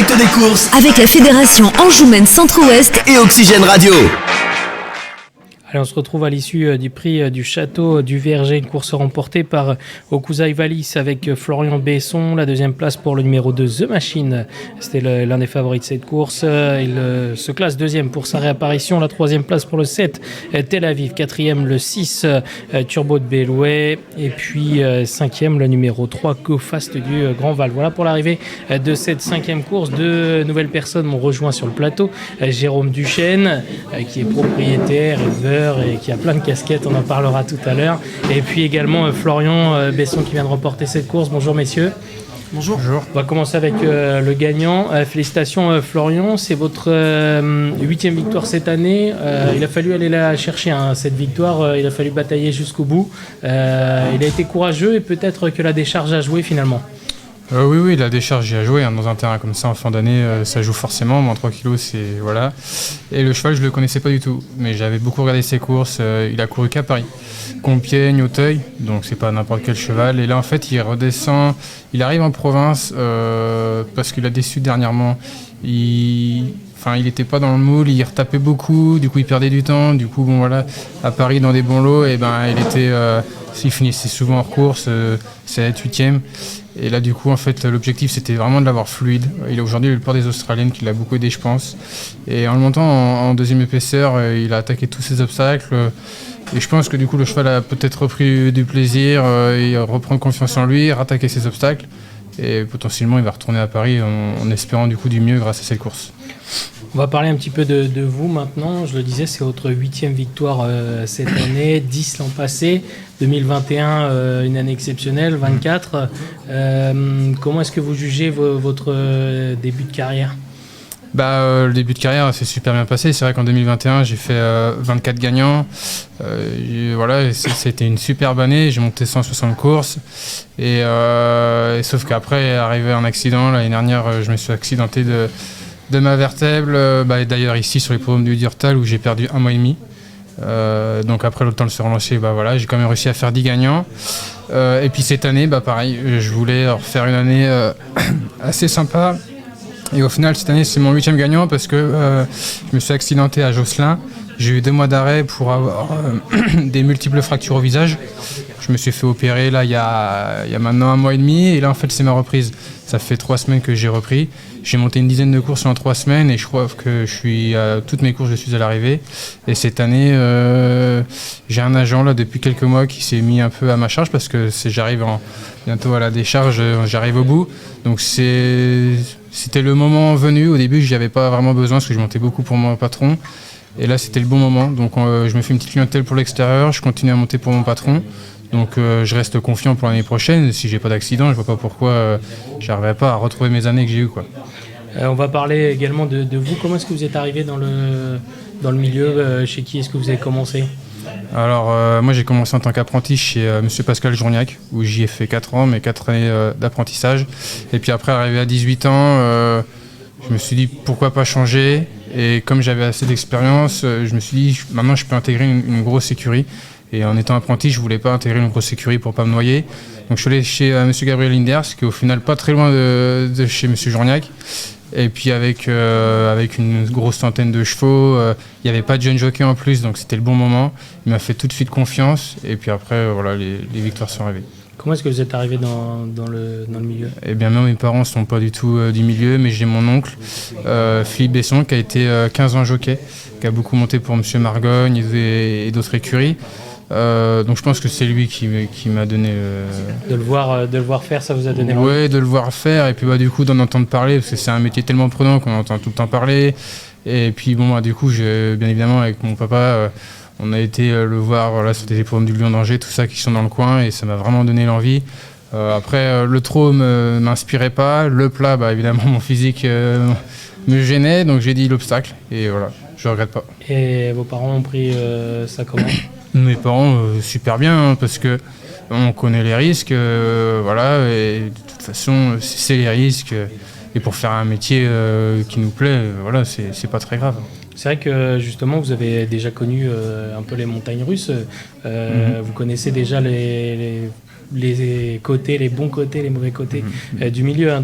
direct des courses avec la Fédération Anjoumen Centre-Ouest et Oxygène Radio. Allez, on se retrouve à l'issue du prix du Château du Verger, une course remportée par Okuzai Valis avec Florian Besson. La deuxième place pour le numéro 2, The Machine. C'était l'un des favoris de cette course. Il se classe deuxième pour sa réapparition. La troisième place pour le 7, Tel Aviv. Quatrième, le 6, Turbo de Belouet. Et puis cinquième, le numéro 3, Go Fast du Grand Val. Voilà pour l'arrivée de cette cinquième course. Deux nouvelles personnes m'ont rejoint sur le plateau. Jérôme Duchesne, qui est propriétaire, éleveur, et qui a plein de casquettes, on en parlera tout à l'heure. Et puis également Florian Besson qui vient de remporter cette course. Bonjour messieurs. Bonjour. On va commencer avec le gagnant. Félicitations Florian, c'est votre 8e victoire cette année. Il a fallu aller la chercher, cette victoire, il a fallu batailler jusqu'au bout. Il a été courageux et peut-être que la décharge a joué finalement. Oui, la décharge y a joué. Dans un terrain comme ça, en fin d'année, ça joue forcément. Moins 3 kilos, c'est... Voilà. Et le cheval, je le connaissais pas du tout. Mais j'avais beaucoup regardé ses courses. Il a couru qu'à Paris. Compiègne, Auteuil. Donc, c'est pas n'importe quel cheval. Et là, en fait, il redescend. Il arrive en province parce qu'il a déçu dernièrement. Il n'était pas dans le moule. Il retapait beaucoup. Du coup, il perdait du temps. Du coup, à Paris, dans des bons lots, il finissait souvent hors course, 7, 8e. Et là, du coup, en fait, l'objectif, c'était vraiment de l'avoir fluide. Il a aujourd'hui le port des Australiennes qui l'a beaucoup aidé, je pense. Et en le montant en deuxième épaisseur, il a attaqué tous ses obstacles. Et je pense que du coup, le cheval a peut-être repris du plaisir, et reprendre confiance en lui, rattaquer ses obstacles. Et potentiellement, il va retourner à Paris en espérant du coup du mieux grâce à cette course. On va parler un petit peu de vous maintenant. Je le disais, c'est votre 8e victoire cette année, 10 l'an passé, 2021 une année exceptionnelle, 24. Comment est-ce que vous jugez votre début de carrière ? Le début de carrière s'est super bien passé. C'est vrai qu'en 2021, j'ai fait 24 gagnants. C'était une superbe année. J'ai monté 160 courses. Et sauf qu'après, arrivé un accident. L'année dernière, je me suis accidenté de ma vertèbre. D'ailleurs, ici, sur les programmes du Durtal, où j'ai perdu 1 mois et demi. Donc après, le temps de se relancer, j'ai quand même réussi à faire 10 gagnants. Et puis cette année, pareil, je voulais refaire une année assez sympa. Et au final, cette année, c'est mon 8e gagnant parce que je me suis accidenté à Josselin. J'ai eu 2 mois d'arrêt pour avoir des multiples fractures au visage. Je me suis fait opérer là, il y a maintenant 1 mois et demi. Et là, en fait, c'est ma reprise. Ça fait 3 semaines que j'ai repris. J'ai monté une dizaine de courses en 3 semaines et je crois que toutes mes courses, je suis à l'arrivée. Et cette année, j'ai un agent là depuis quelques mois qui s'est mis un peu à ma charge parce que j'arrive bientôt à la décharge, j'arrive au bout. Donc c'était le moment venu. Au début, je n'avais pas vraiment besoin parce que je montais beaucoup pour mon patron. Et là, c'était le bon moment. Donc je me fais une petite clientèle pour l'extérieur. Je continue à monter pour mon patron. Donc je reste confiant pour l'année prochaine. Si j'ai pas d'accident, je vois pas pourquoi j'arriverai pas à retrouver mes années que j'ai eues, quoi. On va parler également de vous. Comment est-ce que vous êtes arrivé dans le milieu chez qui est-ce que vous avez commencé ? Alors moi j'ai commencé en tant qu'apprenti chez monsieur Pascal Journiac où j'y ai fait 4 ans, mais 4 années d'apprentissage. Et puis après arrivé à 18 ans, je me suis dit pourquoi pas changer. Et comme j'avais assez d'expérience, je me suis dit maintenant je peux intégrer une grosse écurie. Et en étant apprenti, je voulais pas intégrer une grosse écurie pour pas me noyer. Donc je suis allé chez monsieur Gabriel Linders, qui est au final pas très loin de chez monsieur Journiac. Et puis avec une grosse centaine de chevaux, il n'y avait pas de jeune jockey en plus, donc c'était le bon moment. Il m'a fait tout de suite confiance. Et puis après, les victoires sont arrivées. Comment est-ce que vous êtes arrivé dans le milieu ? Eh bien, mes parents ne sont pas du tout du milieu, mais j'ai mon oncle, Philippe Besson, qui a été 15 ans jockey, qui a beaucoup monté pour monsieur Margogne et d'autres écuries. Donc je pense que c'est lui qui m'a donné... De le voir faire, ça vous a donné l'envie ? Oui, de le voir faire, et puis du coup d'en entendre parler, parce que c'est un métier tellement prenant qu'on entend tout le temps parler. Et puis du coup, bien évidemment, avec mon papa, on a été le voir sur des hippodromes du Lion d'Angers, tout ça qui sont dans le coin, et ça m'a vraiment donné l'envie. Après, le trot ne m'inspirait pas, le plat, évidemment, mon physique me gênait, donc j'ai dit l'obstacle, et voilà, je ne regrette pas. Et vos parents ont pris ça comment ? Mes parents, super bien, parce que on connaît les risques, et de toute façon, c'est les risques. Et pour faire un métier qui nous plaît, c'est pas très grave. C'est vrai que justement, vous avez déjà connu un peu les montagnes russes. Vous connaissez déjà les côtés, les bons côtés, les mauvais côtés du milieu, hein,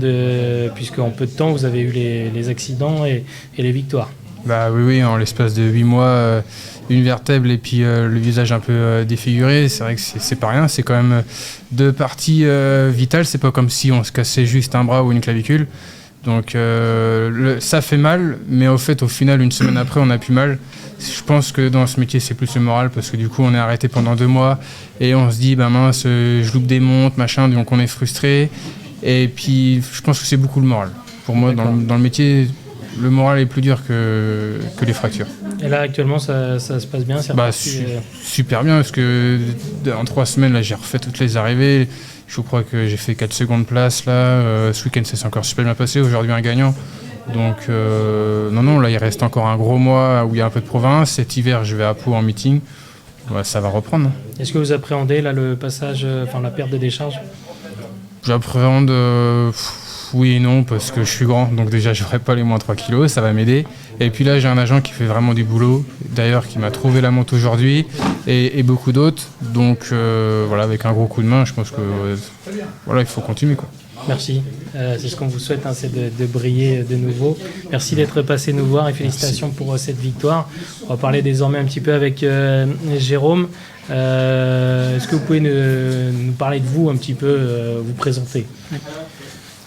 puisque en peu de temps, vous avez eu les accidents et les victoires. Bah oui, en l'espace de 8 mois, une vertèbre et puis le visage un peu défiguré, c'est vrai que c'est pas rien, c'est quand même 2 parties vitales, c'est pas comme si on se cassait juste un bras ou une clavicule. Donc ça fait mal, mais au final, une semaine après, on n'a plus mal. Je pense que dans ce métier, c'est plus le moral, parce que du coup, on est arrêté pendant 2 mois, et on se dit, bah mince, je loupe des montres, machin, donc on est frustré. Et puis, je pense que c'est beaucoup le moral. Pour moi, dans le métier, le moral est plus dur que les fractures. Et là, actuellement, ça se passe bien? Super bien, parce que en 3 semaines, là, j'ai refait toutes les arrivées. Je crois que j'ai fait 4 secondes place, là. Ce week-end, c'est encore super bien passé. Aujourd'hui, un gagnant. Donc, non, là, il reste encore un gros mois où il y a un peu de province. Cet hiver, je vais à Pau en meeting. Ouais, ça va reprendre. Est-ce que vous appréhendez, là, le passage, la perte de décharge? J'appréhende... oui et non, parce que je suis grand, donc déjà je n'aurai pas les moins 3 kilos, ça va m'aider. Et puis là j'ai un agent qui fait vraiment du boulot, d'ailleurs qui m'a trouvé la monte aujourd'hui, et beaucoup d'autres. Donc voilà, avec un gros coup de main, je pense que voilà, il faut continuer, quoi. Merci, c'est ce qu'on vous souhaite, hein, c'est de briller de nouveau. Merci d'être passé nous voir et félicitations pour cette victoire. On va parler désormais un petit peu avec Jérôme. Est-ce que vous pouvez nous parler de vous un petit peu, vous présenter?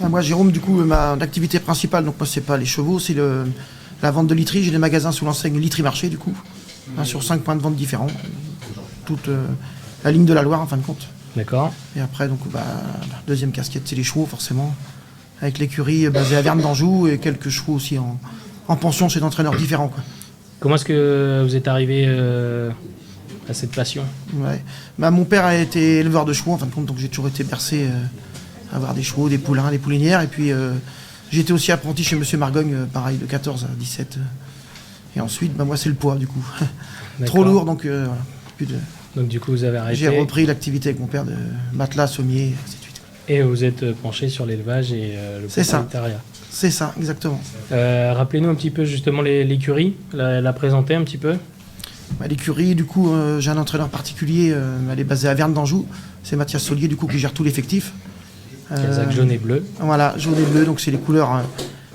Moi, Jérôme, du coup, ma activité principale, donc moi, c'est pas les chevaux, c'est la vente de literie. J'ai des magasins sous l'enseigne Literie Marché, du coup, sur 5 points de vente différents. Toute la ligne de la Loire, en fin de compte. D'accord. Et après, donc, la deuxième casquette, c'est les chevaux, forcément, avec l'écurie basée à Verne d'Anjou et quelques chevaux aussi en pension chez d'entraîneurs différents, quoi. Comment est-ce que vous êtes arrivé à cette passion? Ouais. Mon père a été éleveur de chevaux, en fin de compte, donc j'ai toujours été bercé avoir des chevaux, des poulains, des poulinières. Et puis j'étais aussi apprenti chez Monsieur Margogne, pareil, de 14 à 17. Et ensuite, moi, c'est le poids, du coup. Trop lourd, donc voilà. Plus de... Donc du coup, vous avez arrêté. J'ai repris l'activité avec mon père de matelas, sommier, ainsi de suite. Et vous êtes penché sur l'élevage et le propriétariat. C'est ça, exactement. Rappelez-nous un petit peu justement l'écurie, la présenter un petit peu. L'écurie, du coup, j'ai un entraîneur particulier, elle est basée à Verne d'Anjou. C'est Mathias Solier, du coup, qui gère tout l'effectif. Casaque jaune et bleu. Voilà, jaune et bleu, donc c'est les couleurs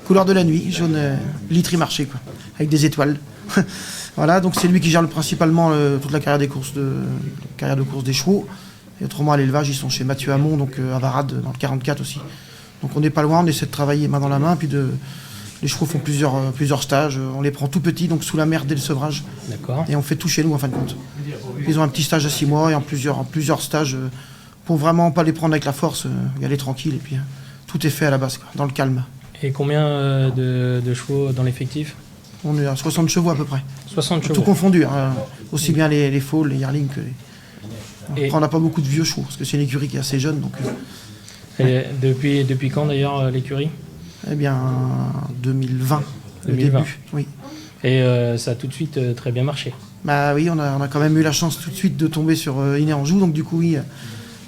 de la nuit, jaune Literie Marché, quoi, avec des étoiles. Voilà, donc c'est lui qui gère principalement toute la carrière de course des chevaux. Et autrement, à l'élevage, ils sont chez Mathieu Hamon, donc à Varade, dans le 44 aussi. Donc on n'est pas loin, on essaie de travailler main dans la main, puis les chevaux font plusieurs stages. On les prend tout petits, donc sous la mère dès le sevrage. D'accord. Et on fait tout chez nous, en fin de compte. Ils ont un petit stage à 6 mois et en plusieurs stages. Pour vraiment pas les prendre avec la force, y aller tranquille et puis tout est fait à la base, quoi, dans le calme. Et combien de chevaux dans l'effectif? On est à 60 chevaux à peu près. 60 chevaux. Tout confondu, hein, aussi bien les foals, les yearlings que les... Après, on n'a pas beaucoup de vieux chevaux, parce que c'est une écurie qui est assez jeune. Donc, et depuis quand d'ailleurs l'écurie? Eh bien, 2020, 2020. Le début, oui. Et ça a tout de suite très bien marché? Bah oui, on a quand même eu la chance tout de suite de tomber sur Iné Anjou, donc du coup, oui...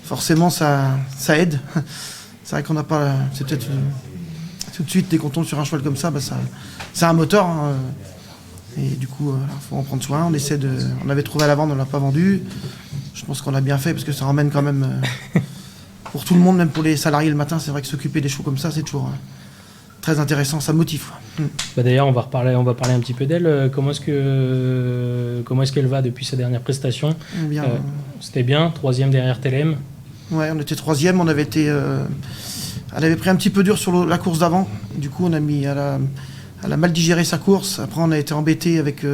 Forcément, ça aide. C'est vrai qu'on n'a pas... C'est peut-être tout de suite, dès qu'on tombe sur un cheval comme ça, c'est un moteur. Hein, et du coup, il faut en prendre soin. On avait trouvé à la vente, on ne l'a pas vendu. Je pense qu'on a bien fait, parce que ça ramène quand même... pour tout le monde, même pour les salariés le matin, c'est vrai que s'occuper des chevaux comme ça, c'est toujours très intéressant, ça motive. D'ailleurs, on va parler un petit peu d'elle. Comment est-ce qu'elle va depuis sa dernière prestation? C'était bien, 3e derrière TLM. Ouais, on était 3e, on avait été... elle avait pris un petit peu dur sur la course d'avant. Du coup, elle a mal digéré sa course. Après, on a été embêté avec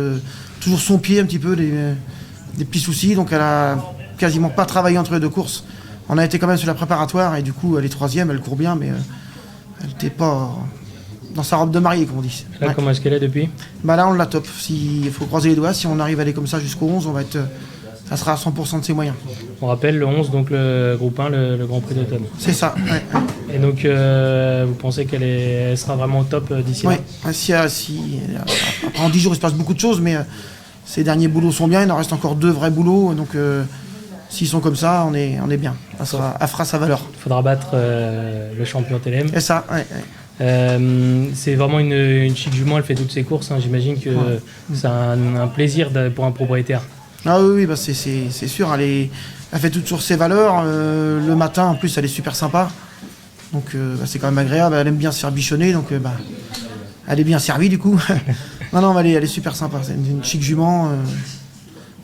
toujours son pied, un petit peu, des petits soucis. Donc, elle a quasiment pas travaillé entre les 2 courses. On a été quand même sur la préparatoire et du coup, elle est 3e, elle court bien, mais elle n'était pas dans sa robe de mariée, comme on dit. Là, ouais. Comment est-ce qu'elle est depuis? Là, on la top. Il faut croiser les doigts. Si on arrive à aller comme ça jusqu'au 11, ça sera à 100% de ses moyens. On rappelle le 11, donc le groupe 1, le Grand Prix d'automne. C'est ça, ouais. Et donc, vous pensez qu'elle sera vraiment au top d'ici là? Oui, en 10 jours, il se passe beaucoup de choses, mais ces derniers boulots sont bien. Il en reste encore 2 vrais boulots. Donc, s'ils sont comme ça, on est bien. Elle fera sa valeur. Il faudra battre le champion TLM. C'est ça, ouais. C'est vraiment une chic jument, elle fait toutes ses courses. Hein. J'imagine que c'est un plaisir pour un propriétaire. Ah oui, bah c'est sûr, elle fait toujours ses valeurs. Le matin, en plus, elle est super sympa. Donc c'est quand même agréable. Elle aime bien se faire bichonner, donc elle est bien servie du coup. non, elle est super sympa. C'est une chic jument,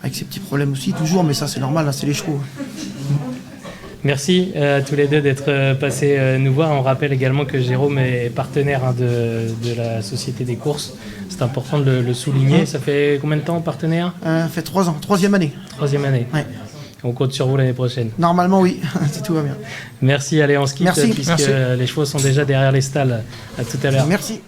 avec ses petits problèmes aussi, toujours, mais ça c'est normal, là, c'est les chevaux. Merci à tous les deux d'être passés nous voir. On rappelle également que Jérôme est partenaire de la Société des courses. C'est important de le souligner. Ça fait combien de temps partenaire ? Ça fait 3 ans, 3e année. 3e année. Ouais. On compte sur vous l'année prochaine. Normalement oui, si tout va bien. Merci, allez on se quitte. Merci. Puisque les chevaux sont déjà derrière les stalles. À tout à l'heure. Merci.